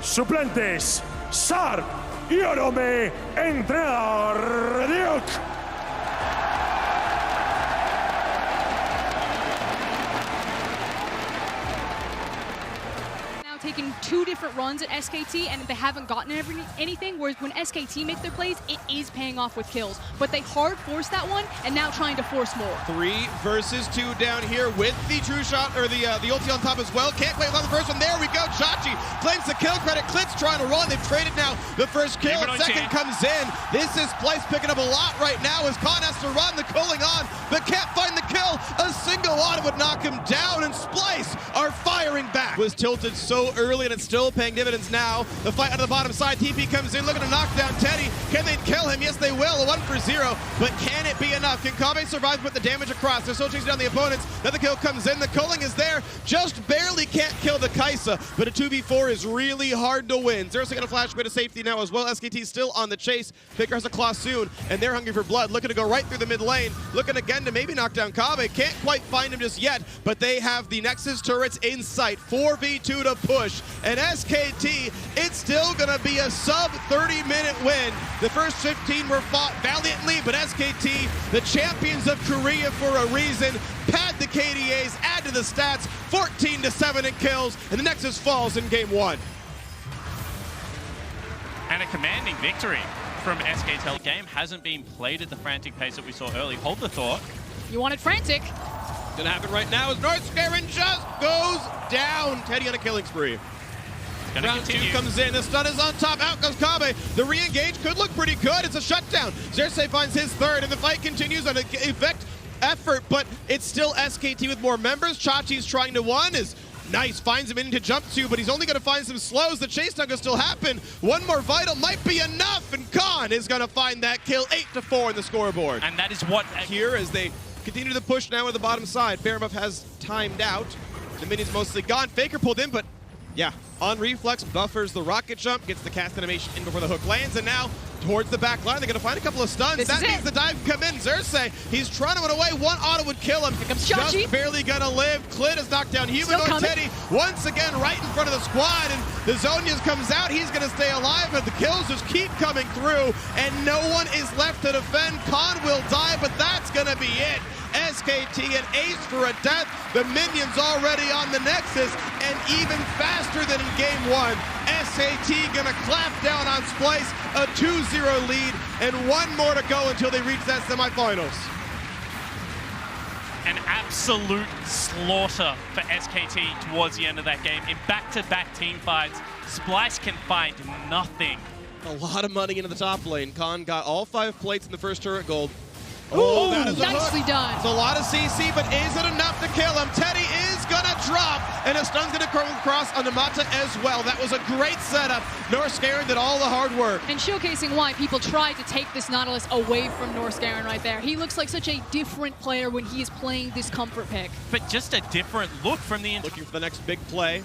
Suplentes, Sarp, Yorome, entrenador Duke. Taken two different runs at SKT and they haven't gotten anything, whereas when SKT make their plays, it is paying off with kills. But they hard forced that one and now trying to force more. 3 versus 2 down here with the true shot, or the ulti on top as well. Can't play on the first one. There we go. Chachi claims the kill credit. Klitz trying to run. They've traded now. The first kill. Second comes in. This is Splice picking up a lot right now as Khan has to run. The cooling on, but can't find the kill. A single auto would knock him down, and Splice are firing back. Was tilted so early, and it's still paying dividends now. The fight on the bottom side. TP comes in, looking to knock down Teddy. Can they kill him? Yes, they will. A 1 for 0, but can it be enough? Can Kabe survive with the damage across? They're still chasing down the opponents. Another kill comes in. The culling is there. Just barely can't kill the Kaisa, but a 2v4 is really hard to win. Xerxes gonna flash away to safety now as well. SKT still on the chase. Faker has a claw soon, and they're hungry for blood. Looking to go right through the mid lane. Looking again to maybe knock down Kabe. Can't quite find him just yet, but they have the Nexus turrets in sight. 4v2 to push. And SKT, it's still gonna be a sub 30-minute win. The first 15 were fought valiantly, but SKT, the champions of Korea for a reason, pad the KDAs, add to the stats, 14-7 in kills, and the Nexus falls in game 1. And a commanding victory from SKT. The game hasn't been played at the frantic pace that we saw early. Hold the thought. You wanted frantic. Gonna happen right now as North Scarin just goes down. Teddy on a killing spree. Round 2 comes in, the stun is on top, out goes Kabe. The re-engage could look pretty good, it's a shutdown. Xerxes finds his third, and the fight continues on an effort, but it's still SKT with more members. Chachi's trying to one, is nice, finds him in to jump to, but he's only gonna find some slows. The chase down will still happen. One more vital might be enough, and Khan is gonna find that kill, 8-4 in the scoreboard. And that is what here as they continue to push now at the bottom side. Baron buff has timed out. The minion's mostly gone. Faker pulled in, but yeah, on reflex, buffers the rocket jump, gets the cast animation in before the hook lands, and now towards the back line, they're gonna find a couple of stuns. That means the dive can come in. Xerxes, he's trying to run away. One auto would kill him. Here comes just barely gonna live. Clit has knocked down Humanoid Teddy once again right in front of the squad, and the Zonias comes out. He's gonna stay alive, but the kills just keep coming through, and no one is left to defend. Khan will die, but that's gonna be it. SKT an ace for a death. The minions already on the Nexus, and even faster than in game 1. SKT gonna clamp down on Splice, a 2-0 lead, and 1 more to go until they reach that semifinals. An absolute slaughter for SKT towards the end of that game. In back-to-back team fights, Splice can find nothing. A lot of money into the top lane. Khan got all 5 plates in the first turret gold. Oh, that is nicely done. It's a lot of CC, but is it enough to kill him? Teddy is gonna drop, and a stun's gonna come across on Namata as well. That was a great setup. North Scarin did all the hard work. And showcasing why people tried to take this Nautilus away from North Scarin right there. He looks like such a different player when he is playing this comfort pick. But just a different look from the... Looking for the next big play.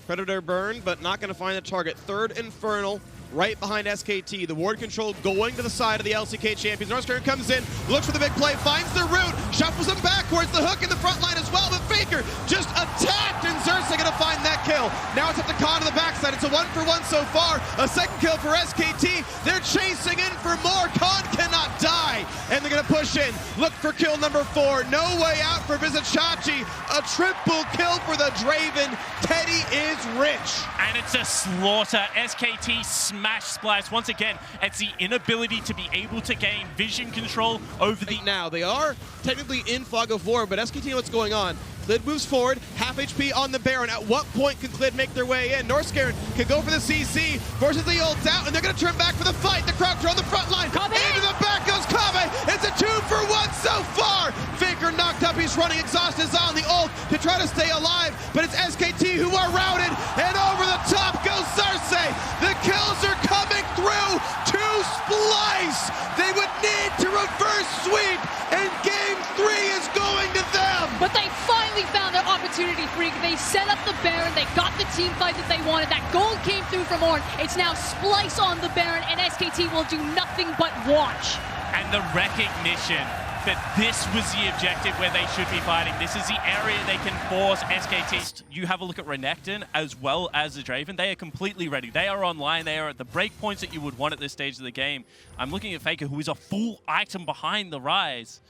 Predator burn, but not gonna find the target. Third Infernal. Right behind SKT. The ward control going to the side of the LCK champions. North Scarin comes in, looks for the big play, finds the root, shuffles him backwards, the hook in the front line as well, but Faker just attacked, and Xerxes gonna find that kill. Now it's up to Khan to the backside. It's a 1-for-1 so far. A second kill for SKT. They're chasing in for more. Khan cannot die, and they're gonna push in. Look for kill number 4. No way out for Vizichachi. A triple kill for the Draven. Teddy is rich. And it's a slaughter. SKT smash Splice. Once again, it's the inability to be able to gain vision control over the... Now, they are technically in Fog of War, but SKT know what's going on. Clid moves forward, half HP on the Baron. At what point can Clid make their way in? North Scarin can go for the CC, forces the ult out, and they're going to turn back for the fight. The Crocs are on the front line. Into the back goes Kabe. It's a 2-for-1 so far. Faker knocked up. He's running. Exhaust is on the ult to try to stay alive, but it's SKT who are routed, and over the top goes Xerxes. The kills are coming through to Splice. They would need to reverse sweep, and game 3 is going to them. But they finally found their opportunity, Freak. They set up the Baron, they got the team fight that they wanted. That gold came through from Ornn. It's now Splice on the Baron, and SKT will do nothing but watch. And the recognition that this was the objective where they should be fighting. This is the area they can force SKT. You have a look at Renekton as well as the Draven. They are completely ready. They are online. They are at the break points that you would want at this stage of the game. I'm looking at Faker, who is a full item behind the Rise.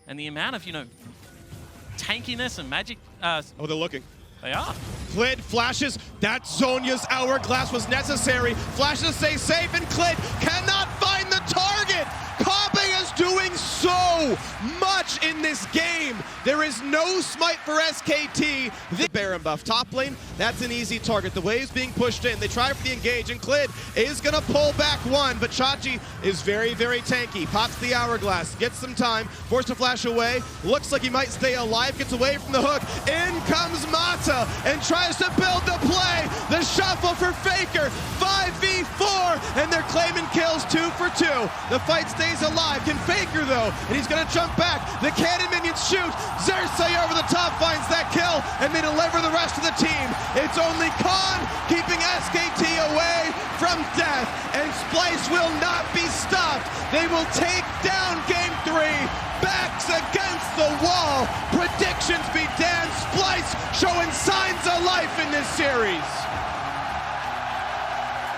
And the amount of, tankiness and magic... oh, they're looking. They are. Clid flashes. That Zhonya's hourglass was necessary. Flashes to stay safe, and Clid cannot find the target. Kabe is doing so much in this game. There is no smite for SKT. The Baron buff. Top lane, that's an easy target. The wave's being pushed in. They try for the engage, and Clid is going to pull back one, but Chachi is very, very tanky. Pops the hourglass, gets some time, forced to flash away. Looks like he might stay alive, gets away from the hook. In comes Mata and tries to build the play. The shuffle for Faker. 5v4, and they're claiming kills 2 for 2. The fight stays alive. Can Faker, though, and he's going to jump back. The cannon minions shoot. Xerxes over the top finds that kill, and they deliver the rest of the team. It's only Khan keeping SKT away from death, and Splice will not be stopped. They will take down Game 3. Backs against the wall. Predictions be damned. Splice showing signs of life in this series.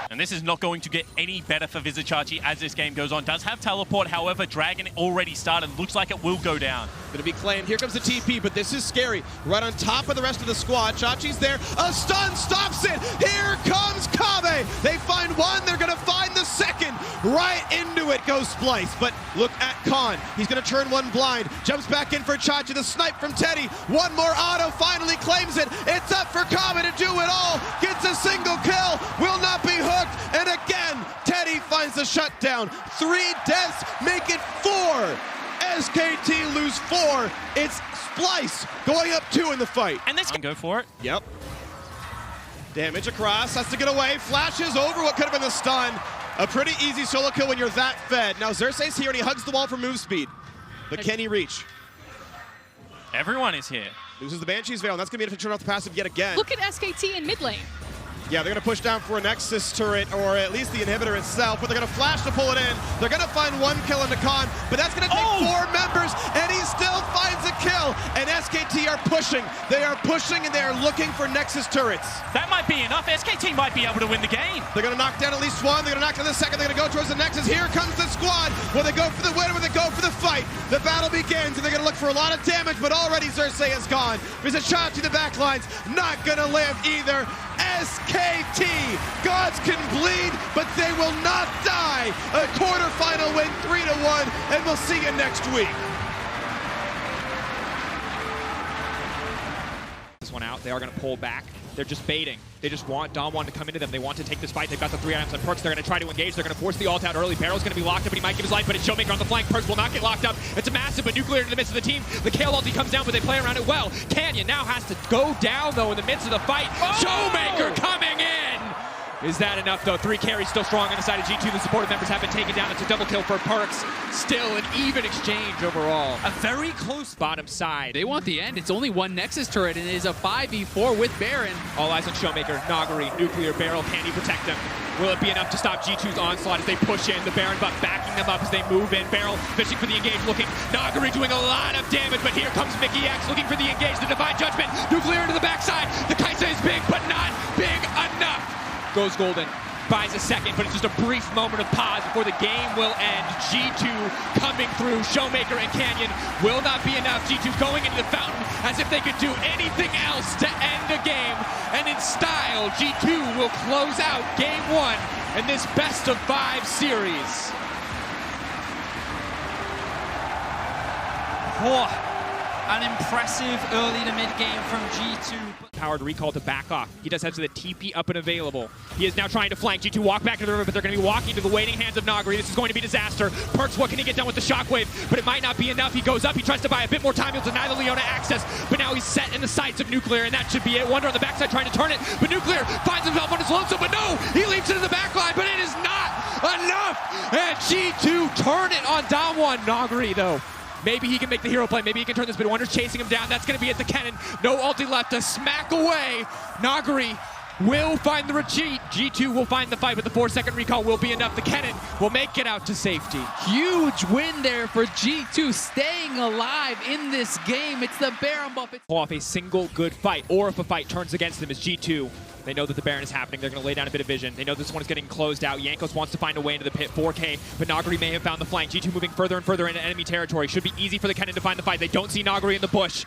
And this is not going to get any better for Vizichachi as this game goes on. Does have teleport, however, Dragon already started. Looks like it will go down. Gonna be claimed. Here comes the TP, but this is scary. Right on top of the rest of the squad. Chachi's there. A stun stops it. Here comes Kabe. They find one. They're gonna find the second. Right into it goes Splice. But look at Khan. He's gonna turn one blind. Jumps back in for Chachi. The snipe from Teddy. One more auto. Finally claims it. It's up for Kabe to do it all. Gets a single kill. Will not be hooked. And again, Teddy finds the shutdown. 3 deaths make it 4. SKT lose 4. It's Splice going up 2 in the fight. And this can go for it. Yep. Damage across, has to get away. Flashes over what could have been the stun. A pretty easy solo kill when you're that fed. Now Xerxes here and he hugs the wall for move speed. But can he reach? Everyone is here. Loses the Banshee's Veil, and that's going to be enough to turn off the passive yet again. Look at SKT in mid lane. Yeah, they're going to push down for a Nexus turret, or at least the inhibitor itself, but they're going to flash to pull it in. They're going to find one kill into Khan, but that's going to take 4 members, and he still finds a kill. And SKT are pushing. They are pushing, and they are looking for Nexus turrets. That might be enough. SKT might be able to win the game. They're going to knock down at least one. They're going to knock down the second. They're going to go towards the Nexus. Here comes the squad. Will they go for the win, or will they go for the fight? The battle begins, and they're going to look for a lot of damage, but already Xerxes is gone. There's a shot to the back lines. Not going to live either. SKT, gods can bleed, but they will not die. A quarterfinal win, 3-1, and we'll see you next week. This one out, they are going to pull back. They're just baiting. They just want Damwon to come into them. They want to take this fight. They've got the 3 items on Perks. They're going to try to engage. They're going to force the ult out early. Barrel's going to be locked up, but he might give his life, but it's Showmaker on the flank. Perks will not get locked up. It's a massive, but Nuclear in the midst of the team. The Kale ulti comes down, but they play around it well. Canyon now has to go down, though, in the midst of the fight. Showmaker coming in! Is that enough, though? 3 carries still strong on the side of G2. The supportive members have been taken down. It's a double kill for Perks. Still an even exchange overall. A very close bottom side. They want the end. It's only one Nexus turret, and it is a 5v4 with Baron. All eyes on Showmaker, Nagari, Nuclear, Barrel. Can he protect them? Will it be enough to stop G2's onslaught as they push in? The Baron buff backing them up as they move in. Barrel fishing for the engage, looking. Nagari doing a lot of damage, but here comes Mickey X looking for the engage. The Divine Judgment. Nuclear into the backside. The Kaisa is big, but not big enough. Goes Golden. Buys a second, but it's just a brief moment of pause before the game will end. G2 coming through. Showmaker and Canyon will not be enough. G2 going into the fountain as if they could do anything else to end a game. And in style, G2 will close out Game 1 in this best-of-5 series. An impressive early to mid game from G2. Powered recall to back off. He does have the TP up and available. He is now trying to flank. G2 walk back into the river, but they're going to be walking to the waiting hands of Nagari. This is going to be disaster. Perks, what can he get done with the shockwave? But it might not be enough. He goes up. He tries to buy a bit more time. He'll deny the Leona access, but now he's set in the sights of Nuclear, and that should be it. Wonder on the backside trying to turn it, but Nuclear finds himself on his lonesome, but no! He leaps into the backline, but it is not enough! And G2 turn it on Damwon. Nagari, though. Maybe he can make the hero play. Maybe he can turn this, but Wonder's chasing him down. That's going to be it. The cannon. No ulti left to smack away. Nagari will find the retreat. G2 will find the fight, but the 4-second recall will be enough. The cannon will make it out to safety. Huge win there for G2, staying alive in this game. It's the Baron buff. Pull off a single good fight, or if a fight turns against them, is G2. They know that the Baron is happening. They're going to lay down a bit of vision. They know this one is getting closed out. Jankos wants to find a way into the pit. 4K, but Nagari may have found the flank. G2 moving further and further into enemy territory. Should be easy for the Kennen to find the fight. They don't see Nagari in the bush.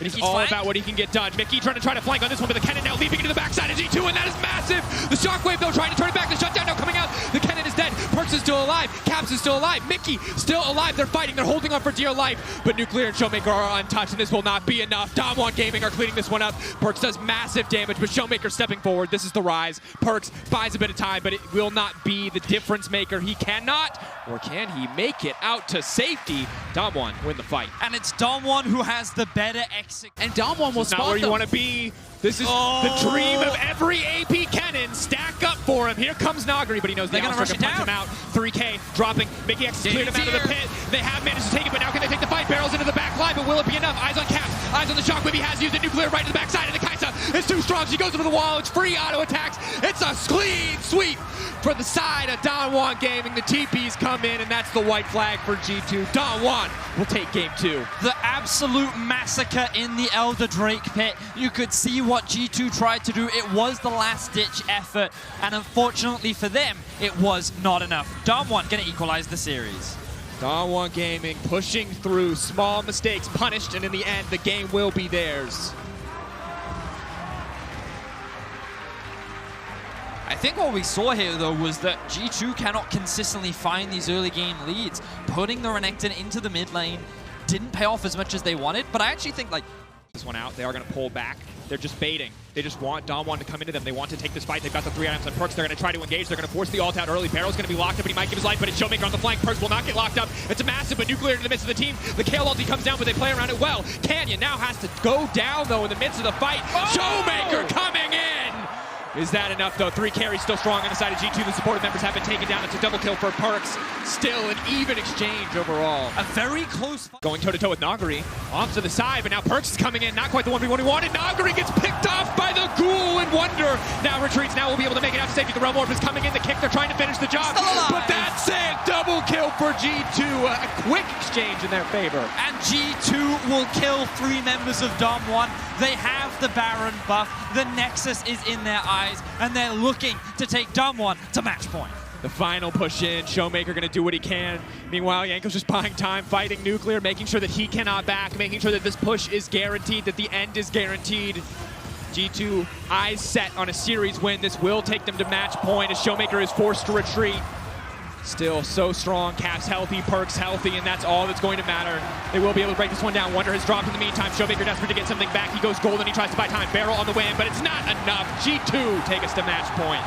It is all about what he can get done. Mickey trying to flank on this one, but the Kennen now leaping into the backside of G2, and that is massive! The Shockwave, though, trying to turn it back. The shutdown now coming out. The Kennen is dead. Perks is still alive. Caps is still alive. Mickey still alive. They're fighting. They're holding on for dear life. But Nuclear and Showmaker are untouched, and this will not be enough. Damwon Gaming are cleaning this one up. Perks does massive damage, but Showmaker stepping forward. This is the rise. Perks buys a bit of time, but it will not be the difference maker. He cannot, or can he make it out to safety? Damwon win the fight. And it's Damwon who has the better exit. And Damwon will spot not where them. you want to be. This is the dream of every AP Kennen. Stack up for him. Here comes Nagari, but he knows they're going to rush him out. 3K dropping. Mickey X has cleared him out of the pit. They have managed to take it, but now can they take the fight? Barrels into the back line, but will it be enough? Eyes on Caps. Eyes on the Shockwave. He has used the Nuclear right to the backside, and the Kaisa is too strong. She goes over the wall. It's free auto attacks. It's a clean sweep for the side of Damwon Gaming. The TPs come in, and that's the white flag for G2. Damwon will take game 2. The absolute massacre in the Elder Drake pit. You could see what G2 tried to do. It was the last-ditch effort, and unfortunately for them, it was not enough. Damwon gonna equalize the series. Damwon Gaming pushing through, small mistakes punished, and in the end, the game will be theirs. I think what we saw here, though, was that G2 cannot consistently find these early game leads. Putting the Renekton into the mid lane didn't pay off as much as they wanted, but I actually think, like, this one out, they are going to pull back. They're just baiting. They just want Damwon to come into them. They want to take this fight. They've got the 3 items on Perks. They're going to try to engage. They're going to force the ult out early. Barrel's going to be locked up, but he might give his life, but it's Showmaker on the flank. Perks will not get locked up. It's a massive, but Nuclear in the midst of the team. The Kale ulti comes down, but they play around it well. Canyon now has to go down, though, in the midst of the fight. Showmaker coming in! Is that enough, though? 3 carries still strong on the side of G2. The supportive members have been taken down. It's a double kill for Perks. Still an even exchange overall. a very close fight. Going toe-to-toe with Nagari. Off to the side, but now Perks is coming in. Not quite the 1v1 he wanted. Nagari gets picked off by the Ghoul and Wonder. Now retreats. Now we'll be able to make it out to safety. The Realm Orb is coming in. The kick, they're trying to finish the job. But that's it! Double kill for G2. A quick exchange in their favor. And G2 will kill 3 members of Damwon. They have the Baron buff. The Nexus is in their eyes, and they're looking to take Damwon to match point. The final push in. Showmaker going to do what he can. Meanwhile, Yanko's just buying time, fighting Nuclear, making sure that he cannot back, making sure that this push is guaranteed, that the end is guaranteed. G2 eyes set on a series win. This will take them to match point as Showmaker is forced to retreat. Still so strong. Caps healthy, Perks healthy, and that's all that's going to matter. They will be able to break this one down. Wonder has dropped in the meantime. Showmaker desperate to get something back. He goes golden. He tries to buy time. Barrel on the win, but it's not enough. G2 take us to match point.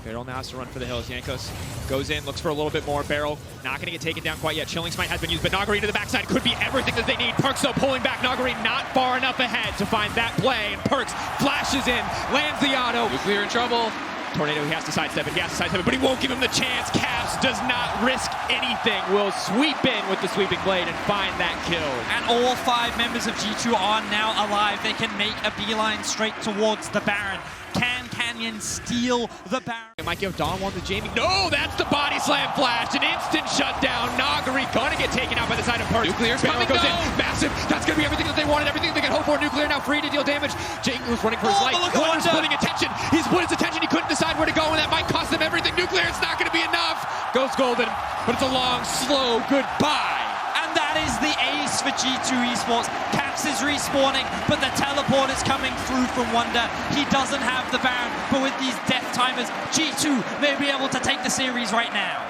Barrel now has to run for the hills. Jankos goes in, looks for a little bit more. Barrel not going to get taken down quite yet. Chilling Smite has been used, but Nagari to the backside could be everything that they need. Perks though pulling back. Nagari not far enough ahead to find that play, and Perks flashes in, lands the auto. Nuclear in trouble. Tornado, he has to sidestep it, but he won't give him the chance. Caps does not risk anything. Will sweep in with the sweeping blade and find that kill. And all 5 members of G2 are now alive. They can make a beeline straight towards the Baron. Can Canyon steal the Baron? It might give Damwon the Jamie. No, that's the body slam flash. An instant shutdown. Nagari gonna get taken out by the side of Perks. Nuclear's Barrel coming, goes in. Massive. That's gonna be everything that they wanted, everything they can hope for. Nuclear now free to deal damage. Jankos running for his life. Wonder's splitting attention. He split his attention. He couldn't decide where to go, and that might cost them everything. Nuclear, it's not gonna be enough. Goes golden, but it's a long, slow goodbye. And that is the ace for G2 Esports. Caps is respawning, but the teleport is coming through from Wonder. He doesn't have the Baron, but with these death timers, G2 may be able to take the series right now.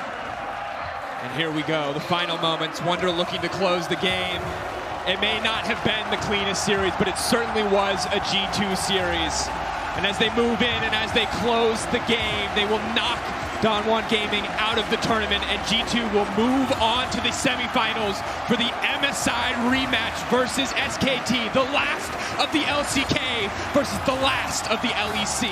And here we go, the final moments. Wonder looking to close the game. It may not have been the cleanest series, but it certainly was a G2 series. And as they move in and as they close the game, they will knock Damwon Gaming out of the tournament, and G2 will move on to the semifinals for the MSI rematch versus SKT, the last of the LCK versus the last of the LEC.